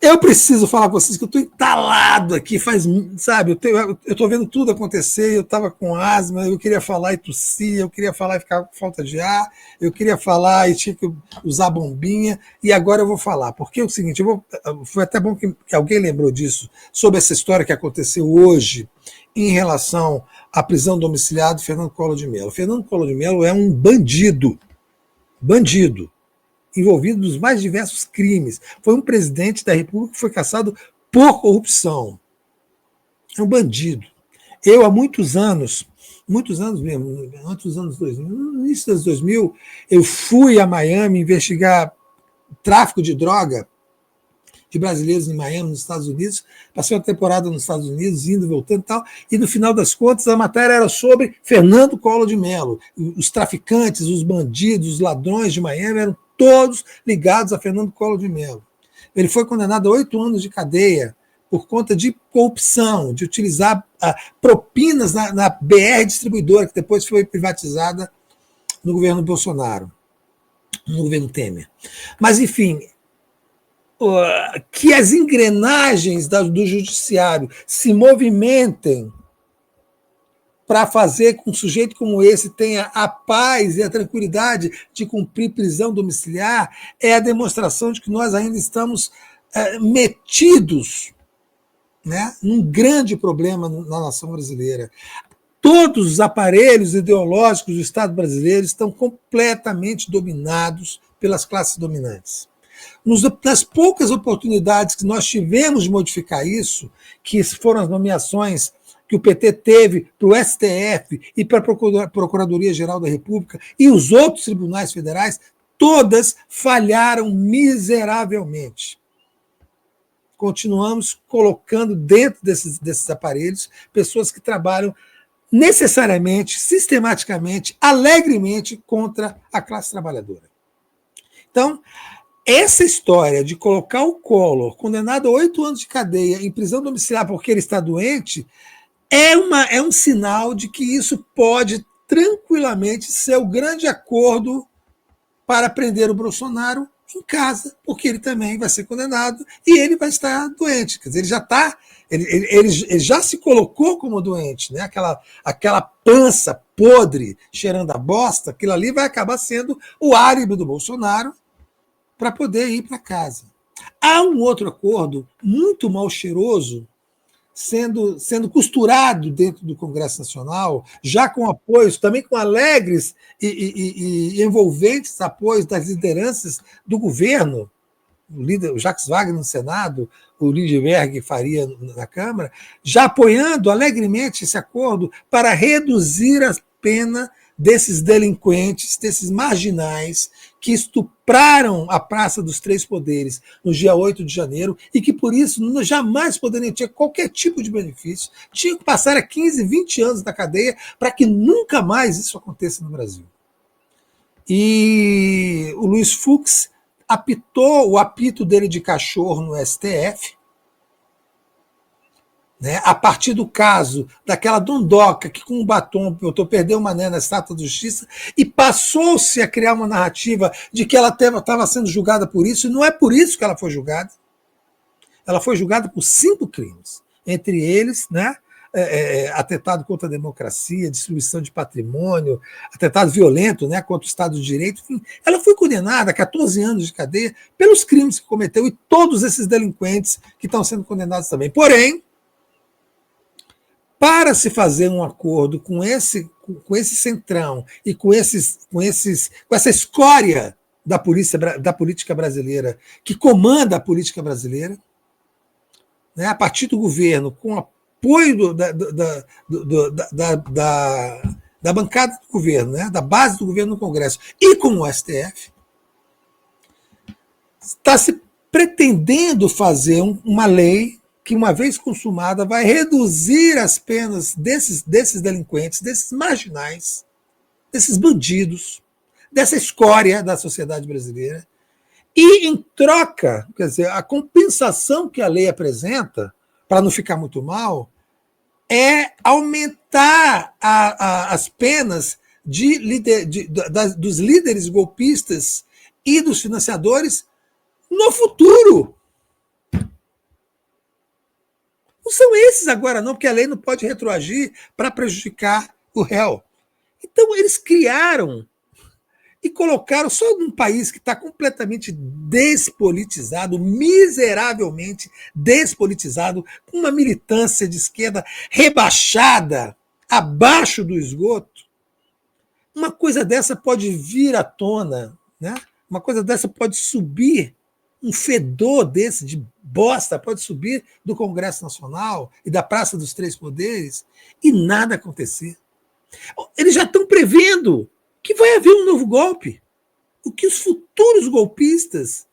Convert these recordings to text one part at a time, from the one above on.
Eu preciso falar com vocês que eu estou entalado aqui, sabe, eu estou vendo tudo acontecer, eu estava com asma, eu queria falar e tossia, eu queria falar e ficar com falta de ar, eu queria falar e tinha que usar bombinha, e agora eu vou falar, porque é o seguinte, foi até bom que alguém lembrou disso, sobre essa história que aconteceu hoje, em relação à prisão domiciliar do Fernando Collor de Mello. Fernando Collor de Mello é um bandido, envolvido nos mais diversos crimes. Foi um presidente da República que foi caçado por corrupção. É um bandido. Eu, há muitos anos mesmo, antes dos anos 2000, no início dos 2000, eu fui a Miami investigar tráfico de droga de brasileiros em Miami, nos Estados Unidos. Passei uma temporada nos Estados Unidos, indo, voltando e tal, e no final das contas a matéria era sobre Fernando Collor de Mello. Os traficantes, os bandidos, os ladrões de Miami eram todos ligados a Fernando Collor de Mello. Ele foi condenado a 8 anos de cadeia por conta de corrupção, de utilizar propinas na BR Distribuidora, que depois foi privatizada no governo Bolsonaro, no governo Temer. Mas, enfim, que as engrenagens do judiciário se movimentem para fazer com que um sujeito como esse tenha a paz e a tranquilidade de cumprir prisão domiciliar, é a demonstração de que nós ainda estamos metidos, né, num grande problema na nação brasileira. Todos os aparelhos ideológicos do Estado brasileiro estão completamente dominados pelas classes dominantes. Nas poucas oportunidades que nós tivemos de modificar isso, que foram as nomeações que o PT teve para o STF e para a Procuradoria-Geral da República e os outros tribunais federais, todas falharam miseravelmente. Continuamos colocando dentro desses aparelhos pessoas que trabalham necessariamente, sistematicamente, alegremente contra a classe trabalhadora. Então, essa história de colocar o Collor, condenado a 8 anos de cadeia, em prisão domiciliar porque ele está doente, é um sinal de que isso pode tranquilamente ser o grande acordo para prender o Bolsonaro em casa, porque ele também vai ser condenado e ele vai estar doente. Quer dizer, ele já se colocou como doente, né? Aquela pança podre, cheirando a bosta, aquilo ali vai acabar sendo o álibi do Bolsonaro para poder ir para casa. Há um outro acordo muito mal cheiroso sendo costurado dentro do Congresso Nacional, já com apoios, também com alegres e envolventes apoios das lideranças do governo, o Jacques Wagner no Senado, o Lindbergh Faria na Câmara, já apoiando alegremente esse acordo para reduzir a pena desses delinquentes, desses marginais que estupraram a Praça dos Três Poderes no dia 8 de janeiro e que, por isso, jamais poderiam ter qualquer tipo de benefício, tinham que passar a 15, 20 anos na cadeia para que nunca mais isso aconteça no Brasil. E o Luiz Fux apitou o apito dele de cachorro no STF, né, a partir do caso daquela dondoca que com um batom perdeu uma né na Estátua da Justiça e passou-se a criar uma narrativa de que ela estava sendo julgada por isso, e não é por isso que ela foi julgada. Ela foi julgada por 5 crimes, entre eles, né, atentado contra a democracia, destruição de patrimônio, atentado violento, né, contra o Estado de Direito. Enfim, ela foi condenada a 14 anos de cadeia pelos crimes que cometeu e todos esses delinquentes que estão sendo condenados também. Porém, para se fazer um acordo com esse centrão e com essa escória da política brasileira, que comanda a política brasileira, né, a partir do governo, com apoio da bancada do governo, né, da base do governo no Congresso e com o STF, está se pretendendo fazer uma lei que, uma vez consumada, vai reduzir as penas desses delinquentes, desses marginais, desses bandidos, dessa escória da sociedade brasileira. E, em troca, quer dizer, a compensação que a lei apresenta, para não ficar muito mal, é aumentar as penas dos líderes golpistas e dos financiadores no futuro. Não são esses agora, não, porque a lei não pode retroagir para prejudicar o réu. Então, eles criaram e colocaram só num país que está completamente despolitizado, miseravelmente despolitizado, com uma militância de esquerda rebaixada, abaixo do esgoto. Uma coisa dessa pode vir à tona, né? Uma coisa dessa pode subir, um fedor desse de bosta pode subir do Congresso Nacional e da Praça dos Três Poderes e nada acontecer. Eles já estão prevendo que vai haver um novo golpe. O que os futuros golpistas,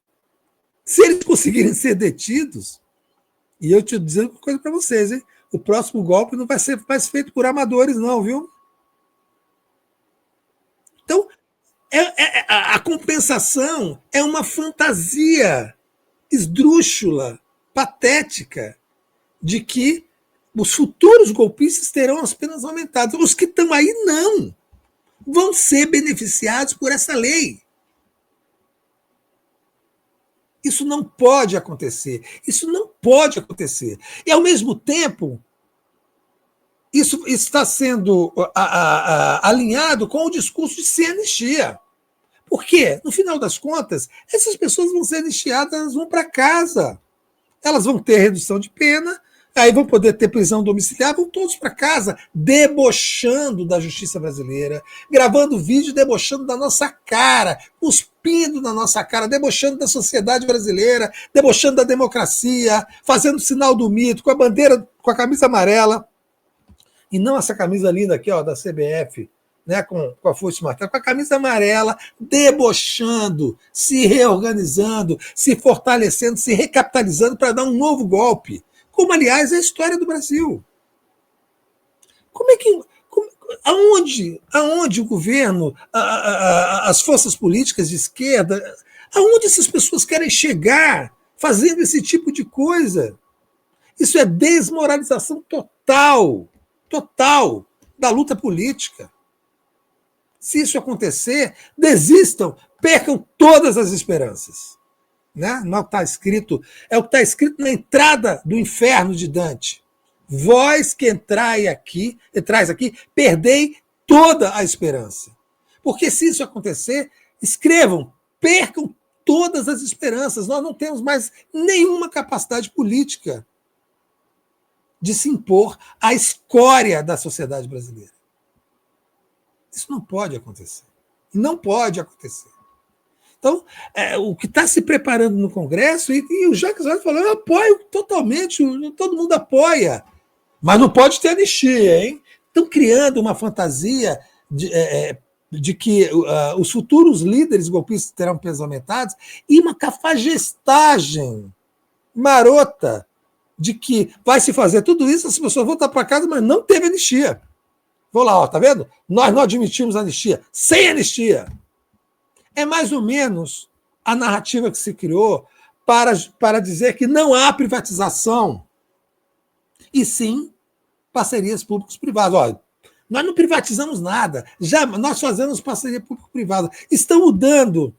se eles conseguirem ser detidos, e eu te dizendo uma coisa para vocês, hein? O próximo golpe não vai ser mais feito por amadores, não, viu? Então, a compensação é uma fantasia esdrúxula, patética, de que os futuros golpistas terão as penas aumentadas. Os que estão aí não vão ser beneficiados por essa lei. Isso não pode acontecer. Isso não pode acontecer. E, ao mesmo tempo, isso está sendo alinhado com o discurso de sem anistia. Por quê? No final das contas, essas pessoas vão ser anistiadas, elas vão para casa. Elas vão ter redução de pena, aí vão poder ter prisão domiciliar, vão todos para casa, debochando da justiça brasileira, gravando vídeo, debochando da nossa cara, cuspindo na nossa cara, debochando da sociedade brasileira, debochando da democracia, fazendo sinal do mito, com a bandeira, com a camisa amarela, e não essa camisa linda aqui, ó, da CBF, né, com a foice martelo, com a camisa amarela, debochando, se reorganizando, se fortalecendo, se recapitalizando para dar um novo golpe. Como, aliás, é a história do Brasil. Aonde o governo, as forças políticas de esquerda, aonde essas pessoas querem chegar fazendo esse tipo de coisa? Isso é desmoralização total da luta política. Se isso acontecer, desistam, percam todas as esperanças. Né? Não está escrito, é o que está escrito na entrada do inferno de Dante. Vós que entrais aqui, perdei toda a esperança. Porque se isso acontecer, escrevam, percam todas as esperanças. Nós não temos mais nenhuma capacidade política de se impor à escória da sociedade brasileira. Isso não pode acontecer. Não pode acontecer. Então, o que está se preparando no Congresso, e o Jacques Wagner falou, eu apoio totalmente, todo mundo apoia, mas não pode ter anistia, hein? Estão criando uma fantasia de que os futuros líderes golpistas terão pesos aumentados e uma cafajestagem marota de que vai se fazer tudo isso, as pessoas vão estar para casa, mas não teve anistia. Vou lá, ó, tá vendo? Nós não admitimos anistia. Sem anistia. É mais ou menos a narrativa que se criou para dizer que não há privatização, e sim parcerias públicos-privadas. Olha, nós não privatizamos nada, já nós fazemos parceria público-privada. Estão mudando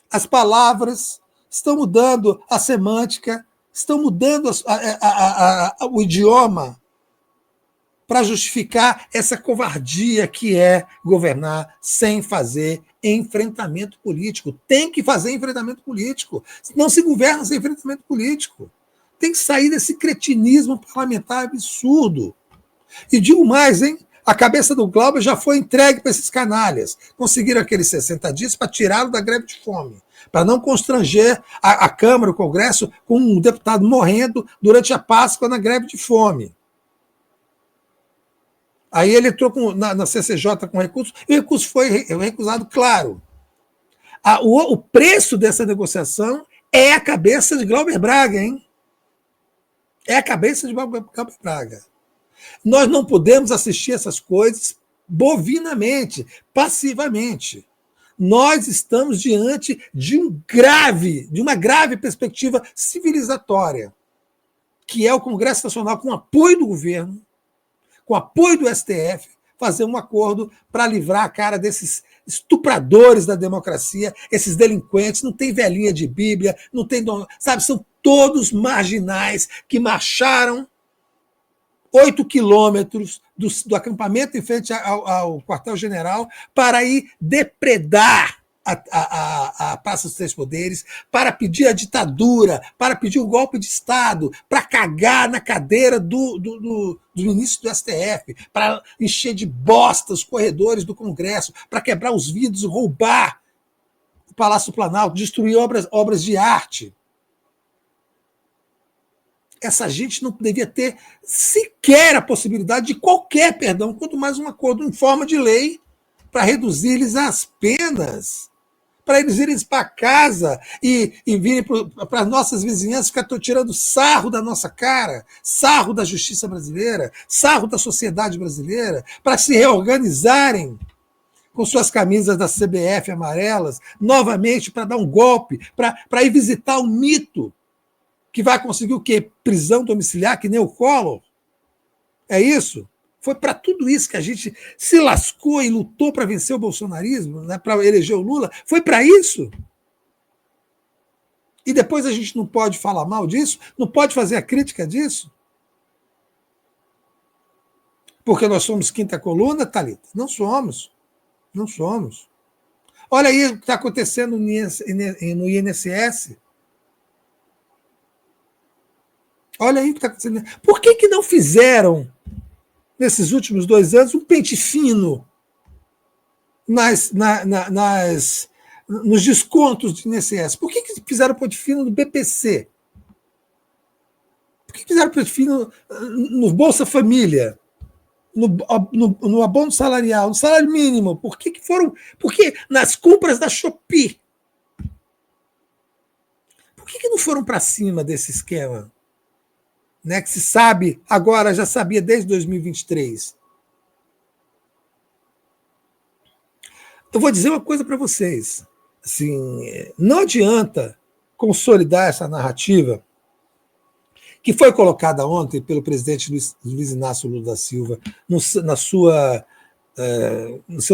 as palavras, estão mudando a semântica, estão mudando o idioma para justificar essa covardia que é governar sem fazer enfrentamento político. Tem que fazer enfrentamento político. Não se governa sem enfrentamento político. Tem que sair desse cretinismo parlamentar absurdo. E digo mais, hein? A cabeça do Glauber já foi entregue para esses canalhas. Conseguiram aqueles 60 dias para tirá-lo da greve de fome, para não constranger a Câmara, o Congresso, com um deputado morrendo durante a Páscoa na greve de fome. Aí ele entrou na CCJ com recurso, e o recurso foi recusado, claro. O preço dessa negociação é a cabeça de Glauber Braga, hein? É a cabeça de Glauber Braga. Nós não podemos assistir essas coisas bovinamente, passivamente. Nós estamos diante de uma grave perspectiva civilizatória, que é o Congresso Nacional, com apoio do governo, com apoio do STF, fazer um acordo para livrar a cara desses estupradores da democracia, esses delinquentes. Não tem velhinha de Bíblia, não tem, sabe, são todos marginais que marcharam 8 quilômetros do acampamento em frente ao quartel-general para ir depredar a Praça dos Três Poderes, para pedir a ditadura, para pedir o golpe de Estado, para cagar na cadeira do ministro do STF, para encher de bosta os corredores do Congresso, para quebrar os vidros, roubar o Palácio Planalto, destruir obras de arte. Essa gente não devia ter sequer a possibilidade de qualquer perdão, quanto mais um acordo em forma de lei para reduzir-lhes as penas, para eles irem para casa e virem para as nossas vizinhanças ficar tirando sarro da nossa cara, sarro da justiça brasileira, sarro da sociedade brasileira, para se reorganizarem com suas camisas da CBF amarelas, novamente para dar um golpe, para ir visitar o mito, que vai conseguir o quê? Prisão domiciliar, que nem o Collor? É isso? Foi para tudo isso que a gente se lascou e lutou para vencer o bolsonarismo, né, para eleger o Lula? Foi para isso? E depois a gente não pode falar mal disso? Não pode fazer a crítica disso? Porque nós somos quinta coluna, Thalita? Não somos. Não somos. Olha aí o que está acontecendo no INSS. Olha aí o que está acontecendo. Por que não fizeram, nesses últimos 2 anos, um pente fino nos descontos do INSS? Por que fizeram pente fino no BPC? Por que fizeram pente fino no Bolsa Família? No abono salarial, no salário mínimo? Por que nas compras da Shopee? Por que não foram para cima desse esquema? Né, que se sabe, agora já sabia desde 2023. Eu vou dizer uma coisa para vocês. Assim, não adianta consolidar essa narrativa que foi colocada ontem pelo presidente Luiz Inácio Lula da Silva no seu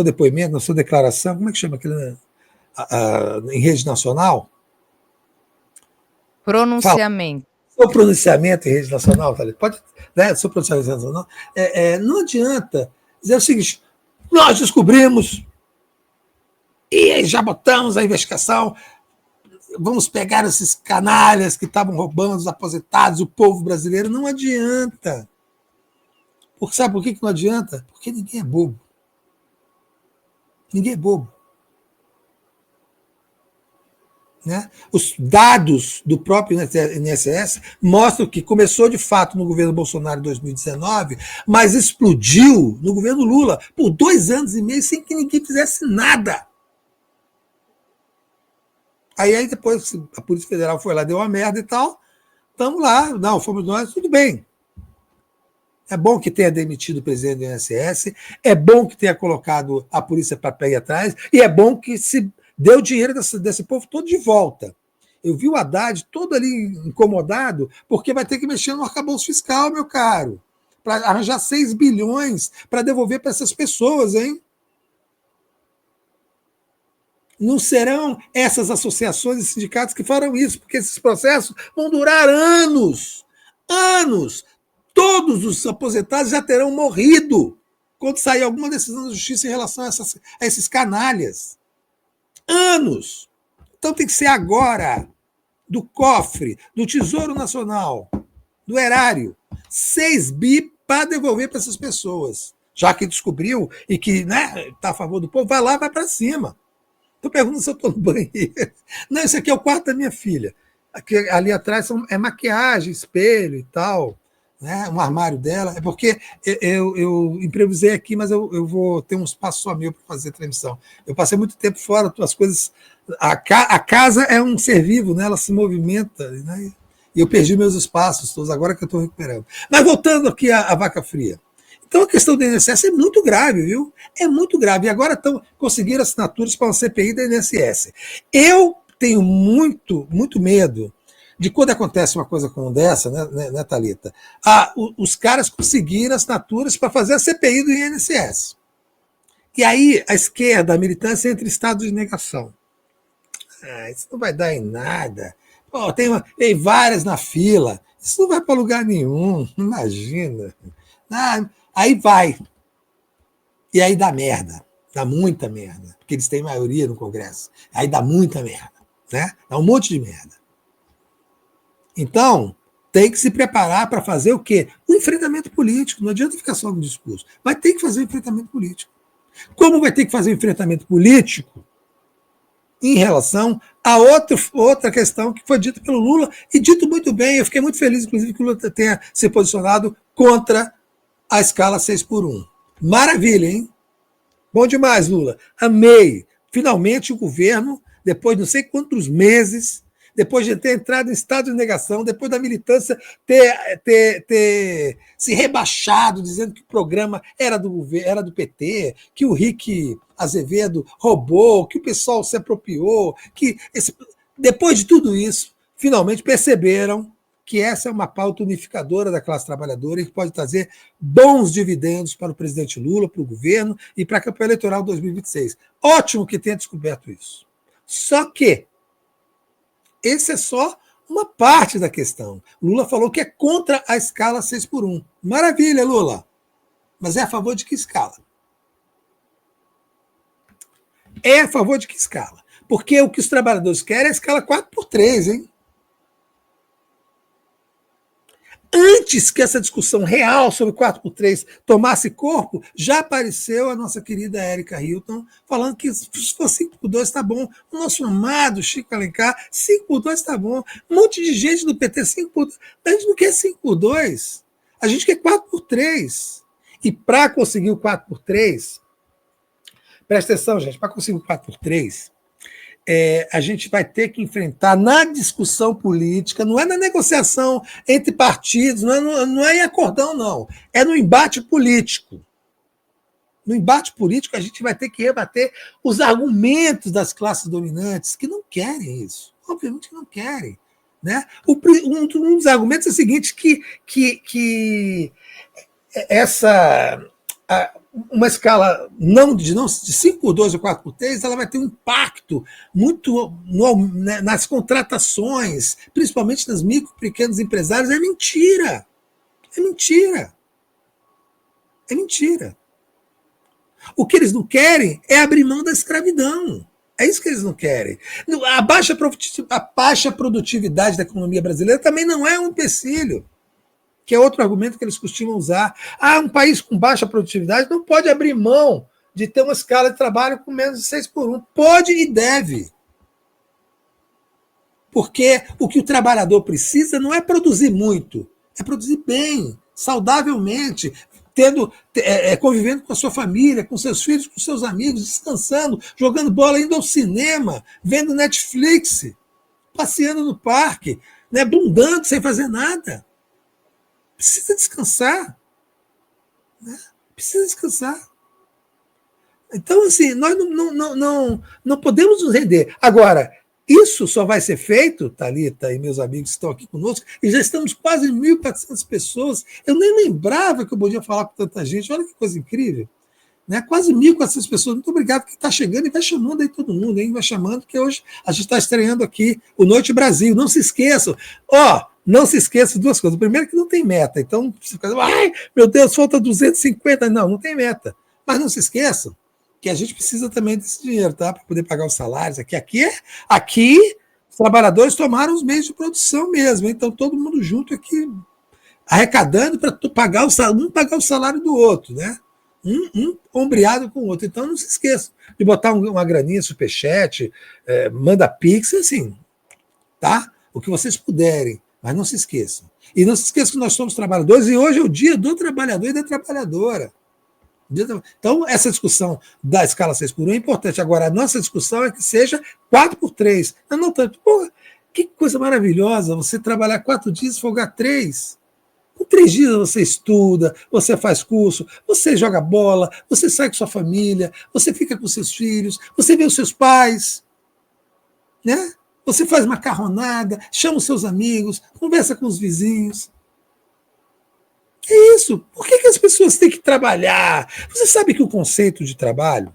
depoimento, na sua declaração, como é que chama aquilo? Em rede nacional? Pronunciamento. O pronunciamento em rede nacional, pode, né? Seu pronunciamento nacional, não adianta dizer o seguinte: nós descobrimos e já botamos a investigação, vamos pegar esses canalhas que estavam roubando os aposentados, o povo brasileiro. Não adianta. Sabe por que não adianta? Porque ninguém é bobo. Ninguém é bobo. Né? Os dados do próprio INSS mostram que começou de fato no governo Bolsonaro em 2019, mas explodiu no governo Lula por 2 anos e meio sem que ninguém fizesse nada. Aí depois a Polícia Federal foi lá, deu uma merda e tal, estamos lá, não, fomos nós, tudo bem. É bom que tenha demitido o presidente do INSS, é bom que tenha colocado a polícia para pé e atrás, e é bom que se deu dinheiro desse povo todo de volta. Eu vi o Haddad todo ali incomodado, porque vai ter que mexer no arcabouço fiscal, meu caro, para arranjar 6 bilhões para devolver para essas pessoas, hein? Não serão essas associações e sindicatos que farão isso, porque esses processos vão durar anos. Anos! Todos os aposentados já terão morrido quando sair alguma decisão da justiça em relação a esses canalhas. Anos. Então tem que ser agora, do cofre, do Tesouro Nacional, do erário, 6 bi para devolver para essas pessoas. Já que descobriu e que está a favor do povo, vai lá, vai para cima. Estou perguntando se eu estou no banheiro. Não, esse aqui é o quarto da minha filha. Aqui, ali atrás é maquiagem, espelho e tal. Né? Um armário dela. É porque eu improvisei aqui, mas eu vou ter um espaço só meu para fazer transmissão. Eu passei muito tempo fora, as coisas. A casa é um ser vivo, né? Ela se movimenta. Né? E eu perdi meus espaços todos, agora que eu estou recuperando. Mas voltando aqui à vaca fria. Então a questão do INSS é muito grave, viu? É muito grave. E agora conseguiram assinaturas para uma CPI do INSS. Eu tenho muito, muito medo de quando acontece uma coisa como dessa, né, Thalita? Os caras conseguiram assinaturas para fazer a CPI do INSS. E aí a esquerda, a militância entra em estado de negação. Isso não vai dar em nada. Pô, tem várias na fila. Isso não vai para lugar nenhum, imagina. Aí vai. E aí dá merda. Dá muita merda. Porque eles têm maioria no Congresso. Aí dá muita merda. Né? Dá um monte de merda. Então, tem que se preparar para fazer o quê? O enfrentamento político. Não adianta ficar só no discurso. Vai ter que fazer o enfrentamento político. Como vai ter que fazer o enfrentamento político em relação a outra questão que foi dita pelo Lula, e dito muito bem, eu fiquei muito feliz, inclusive, que o Lula tenha se posicionado contra a escala 6x1. Maravilha, hein? Bom demais, Lula. Amei. Finalmente o governo, depois de não sei quantos meses, depois de ter entrado em estado de negação, depois da militância ter se rebaixado, dizendo que o programa era do PT, que o Rick Azevedo roubou, que o pessoal se apropriou, depois de tudo isso, finalmente perceberam que essa é uma pauta unificadora da classe trabalhadora e que pode trazer bons dividendos para o presidente Lula, para o governo e para a campanha eleitoral de 2026. Ótimo que tenha descoberto isso. Só que esse é só uma parte da questão. Lula falou que é contra a escala 6x1. Maravilha, Lula. Mas é a favor de que escala? É a favor de que escala? Porque o que os trabalhadores querem é a escala 4x3, hein? Antes que essa discussão real sobre 4x3 tomasse corpo, já apareceu a nossa querida Érica Hilton falando que se for 5x2 está bom. O nosso amado Chico Alencar, 5x2 está bom. Um monte de gente do PT, 5x2. A gente não quer 5x2, a gente quer 4x3. E para conseguir o 4x3, presta atenção, gente, para conseguir o 4x3, a gente vai ter que enfrentar na discussão política, não é na negociação entre partidos, não é em acordão, não. É no embate político. No embate político, a gente vai ter que rebater os argumentos das classes dominantes, que não querem isso. Obviamente que não querem. Né? Um dos argumentos é o seguinte, que uma escala de 5x2 ou 4x3, ela vai ter um impacto muito nas contratações, principalmente nas micro e pequenos empresários. É mentira. É mentira. É mentira. O que eles não querem é abrir mão da escravidão. É isso que eles não querem. A baixa produtividade da economia brasileira também não é um empecilho, que é outro argumento que eles costumam usar. Um país com baixa produtividade não pode abrir mão de ter uma escala de trabalho com menos de 6x1. Pode e deve. Porque o que o trabalhador precisa não é produzir muito, é produzir bem, saudavelmente, convivendo com a sua família, com seus filhos, com seus amigos, descansando, jogando bola, indo ao cinema, vendo Netflix, passeando no parque, né, bundando sem fazer nada. Precisa descansar. Né? Precisa descansar. Então, assim, nós não podemos nos render. Agora, isso só vai ser feito, Thalita e meus amigos que estão aqui conosco, e já estamos quase 1.400 pessoas. Eu nem lembrava que eu podia falar com tanta gente. Olha que coisa incrível. Né? Quase 1.400 pessoas. Muito obrigado que está chegando e vai chamando aí todo mundo, hein? Vai chamando, que hoje a gente está estreando aqui o Noite Brasil. Não se esqueçam. Não se esqueça de duas coisas. Primeiro, que não tem meta. Então, ai, meu Deus, falta 250. Não tem meta. Mas não se esqueçam que a gente precisa também desse dinheiro, tá? Para poder pagar os salários. Aqui, os trabalhadores tomaram os meios de produção mesmo. Então, todo mundo junto aqui, arrecadando para pagar o salário do outro, né? Um ombreado com o outro. Então, não se esqueçam de botar uma graninha, superchat, manda pix, assim, tá? O que vocês puderem. Mas não se esqueçam. E não se esqueçam que nós somos trabalhadores e hoje é o dia do trabalhador e da trabalhadora. Então, essa discussão da escala 6x1 é importante. Agora, a nossa discussão é que seja 4x3. Não tanto. Pô, que coisa maravilhosa você trabalhar 4 dias e folgar 3. Com 3 dias você estuda, você faz curso, você joga bola, você sai com sua família, você fica com seus filhos, você vê os seus pais, né? Você faz macarronada, chama os seus amigos, conversa com os vizinhos. É isso. Por que as pessoas têm que trabalhar? Você sabe que o conceito de trabalho,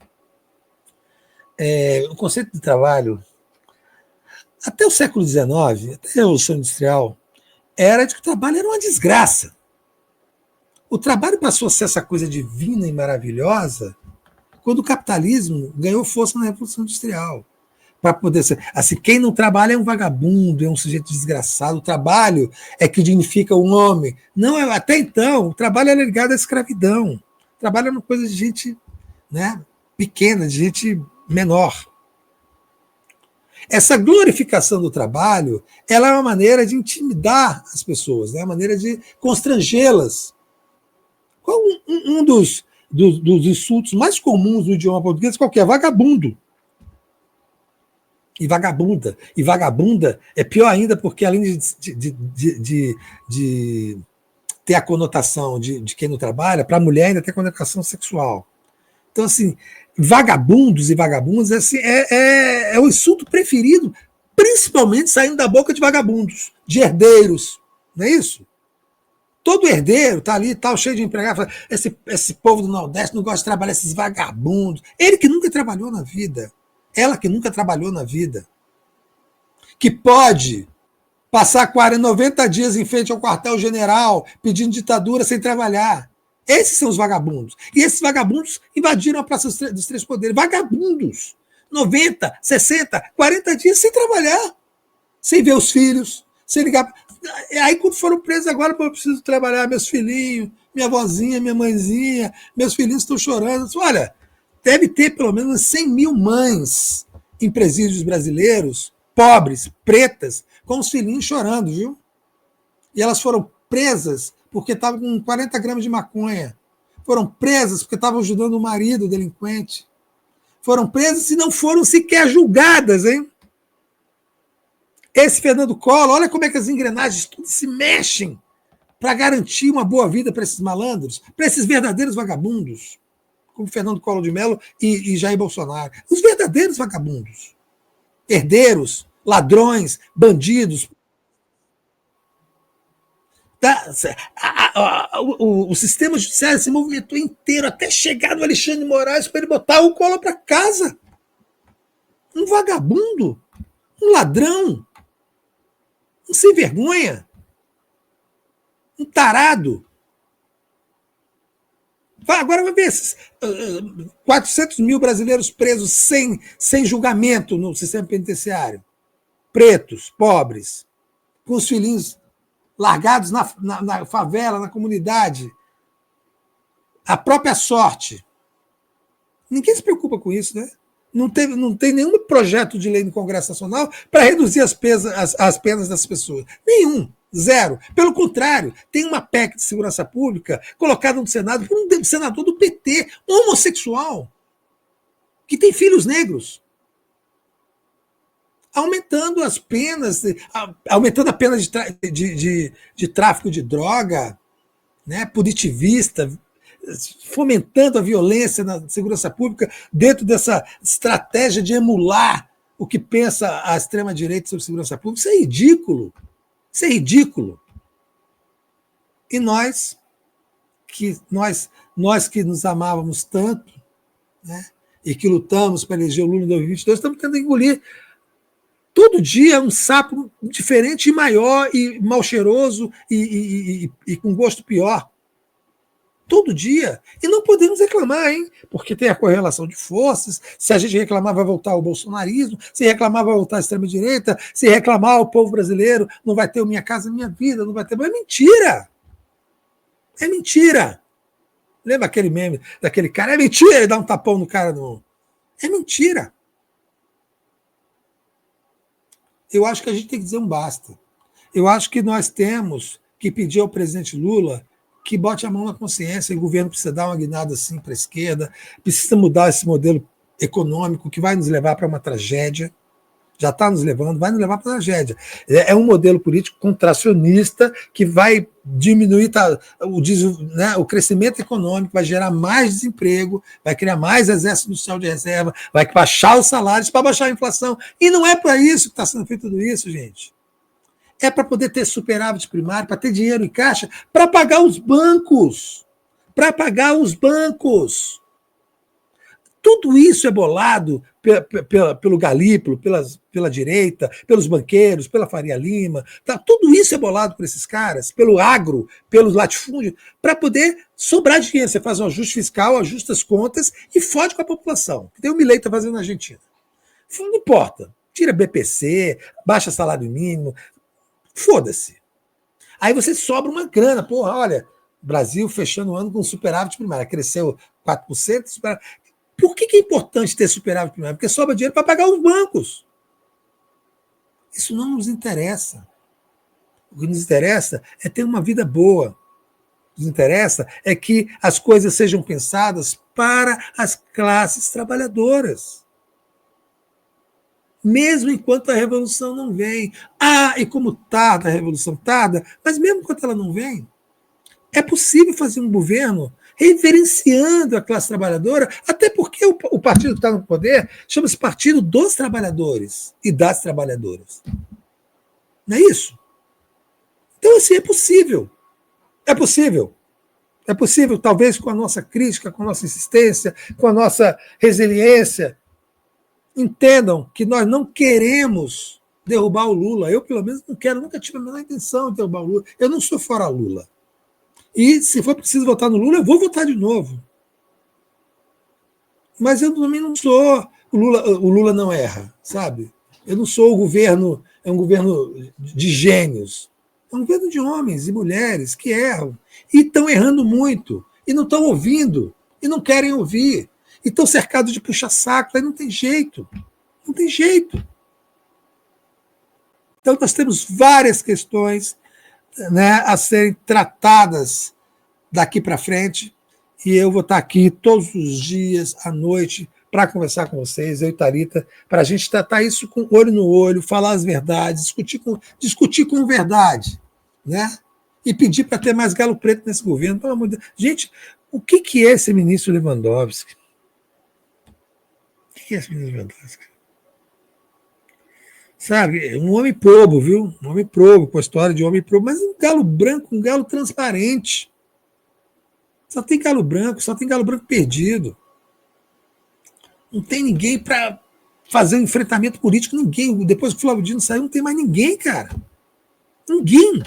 até o século XIX, até a Revolução Industrial, era de que o trabalho era uma desgraça. O trabalho passou a ser essa coisa divina e maravilhosa quando o capitalismo ganhou força na Revolução Industrial. Para poder ser. Assim, quem não trabalha é um vagabundo, é um sujeito desgraçado. O trabalho é que dignifica o homem. Não, até então, o trabalho era ligado à escravidão. O trabalho é uma coisa de gente, né, pequena, de gente menor. Essa glorificação do trabalho, ela é uma maneira de intimidar as pessoas, né? Uma maneira de constrangê-las. Qual um dos insultos mais comuns do idioma português? Qual que é? Vagabundo. E vagabunda. E vagabunda é pior ainda, porque além de ter a conotação de quem não trabalha, para a mulher ainda tem a conotação sexual. Então, assim, vagabundos e vagabundas assim, é o insulto preferido, principalmente saindo da boca de vagabundos, de herdeiros. Não é isso? Todo herdeiro está ali, tal, cheio de empregado, fala, esse povo do Nordeste não gosta de trabalhar, esses vagabundos. Ele que nunca trabalhou na vida. Ela que nunca trabalhou na vida. Que pode passar 40, 90 dias em frente ao quartel-general pedindo ditadura sem trabalhar. Esses são os vagabundos. E esses vagabundos invadiram a Praça dos Três Poderes. Vagabundos. 90, 60, 40 dias sem trabalhar. Sem ver os filhos, sem ligar. Aí, quando foram presos, agora eu preciso trabalhar, meus filhinhos, minha vozinha, minha mãezinha, meus filhinhos estão chorando. Olha, deve ter pelo menos 100 mil mães em presídios brasileiros, pobres, pretas, com os filhinhos chorando, viu? E elas foram presas porque estavam com 40 gramas de maconha. Foram presas porque estavam ajudando o marido, o delinquente. Foram presas e não foram sequer julgadas, hein? Esse Fernando Collor, olha como é que as engrenagens tudo se mexem para garantir uma boa vida para esses malandros, para esses verdadeiros vagabundos, como Fernando Collor de Mello e Jair Bolsonaro. Os verdadeiros vagabundos. Herdeiros, ladrões, bandidos. O sistema judiciário se movimentou inteiro até chegar no Alexandre de Moraes para ele botar o Collor para casa. Um vagabundo, um ladrão, um sem vergonha, um tarado. Agora vai ver esses 400 mil brasileiros presos sem julgamento no sistema penitenciário. Pretos, pobres, com os filhinhos largados na favela, na comunidade. A própria sorte. Ninguém se preocupa com isso, né? Não tem nenhum projeto de lei no Congresso Nacional para reduzir as penas das pessoas. Nenhum. Zero. Pelo contrário, tem uma PEC de segurança pública colocada no Senado por um senador do PT, homossexual, que tem filhos negros. Aumentando as penas, aumentando a pena de tráfico de droga, né, punitivista, fomentando a violência na segurança pública dentro dessa estratégia de emular o que pensa a extrema-direita sobre segurança pública. Isso é ridículo. Isso é ridículo. E nós que nos amávamos tanto, né, e que lutamos para eleger o Lula em 2022, estamos tendo que engolir todo dia um sapo diferente e maior e mal cheiroso e com gosto pior. Todo dia. E não podemos reclamar, hein? Porque tem a correlação de forças. Se a gente reclamar, vai voltar o bolsonarismo. Se reclamar, vai voltar a extrema-direita. Se reclamar, o povo brasileiro não vai ter o Minha Casa Minha Vida, não vai ter. Mas é mentira! É mentira! Lembra aquele meme daquele cara? É mentira! Ele dá um tapão no cara. No... É mentira! Eu acho que a gente tem que dizer um basta. Eu acho que nós temos que pedir ao presidente Lula que bote a mão na consciência, e o governo precisa dar uma guinada assim para a esquerda, precisa mudar esse modelo econômico que vai nos levar para uma tragédia, já está nos levando, vai nos levar para a tragédia. É um modelo político contracionista que vai diminuir o crescimento econômico, vai gerar mais desemprego, vai criar mais exército industrial de reserva, vai baixar os salários para baixar a inflação. E não é para isso que está sendo feito tudo isso, gente. É para poder ter superávit primário, para ter dinheiro em caixa, para pagar os bancos. Para pagar os bancos. Tudo isso é bolado pelo Galípolo, pela direita, pelos banqueiros, pela Faria Lima. Tá? Tudo isso é bolado por esses caras, pelo agro, pelos latifúndios, para poder sobrar dinheiro. Você faz um ajuste fiscal, ajusta as contas e fode com a população. Que tem o Milei está fazendo na Argentina. Não importa. Tira BPC, baixa salário mínimo, foda-se. Aí você sobra uma grana. Porra, olha, Brasil fechando o ano com superávit primário. Cresceu 4%. Por que é importante ter superávit primário? Porque sobra dinheiro para pagar os bancos. Isso não nos interessa. O que nos interessa é ter uma vida boa. O que nos interessa é que as coisas sejam pensadas para as classes trabalhadoras. Mesmo enquanto a revolução não vem. E como tarda a revolução, tarda, mas mesmo enquanto ela não vem, é possível fazer um governo reverenciando a classe trabalhadora, até porque o partido que está no poder chama-se Partido dos Trabalhadores e das Trabalhadoras. Não é isso? Então, assim, é possível. É possível. É possível, talvez com a nossa crítica, com a nossa insistência, com a nossa resiliência, entendam que nós não queremos derrubar o Lula. Eu, pelo menos, não quero, nunca tive a menor intenção de derrubar o Lula. Eu não sou fora Lula. E se for preciso votar no Lula, eu vou votar de novo. Mas eu também não sou. O Lula não erra, sabe? Eu não sou o governo, é um governo de gênios. É um governo de homens e mulheres que erram. E estão errando muito. E não estão ouvindo. E não querem ouvir. E estão cercados de puxa-saco. Aí não tem jeito. Não tem jeito. Então nós temos várias questões, né, a serem tratadas daqui para frente, e eu vou estar aqui todos os dias, à noite, para conversar com vocês, eu e Thalita, para a gente tratar isso com olho no olho, falar as verdades, discutir com verdade, né? E pedir para ter mais galo preto nesse governo, pelo amor de Deus. Gente, o que é esse ministro Lewandowski? O que é esse ministro Lewandowski? Sabe, um homem probo, viu? Um homem probo, com a história de homem probo, mas um galo branco, um galo transparente. Só tem galo branco perdido. Não tem ninguém para fazer um enfrentamento político, ninguém. Depois que o Flávio Dino saiu, não tem mais ninguém, cara. Ninguém.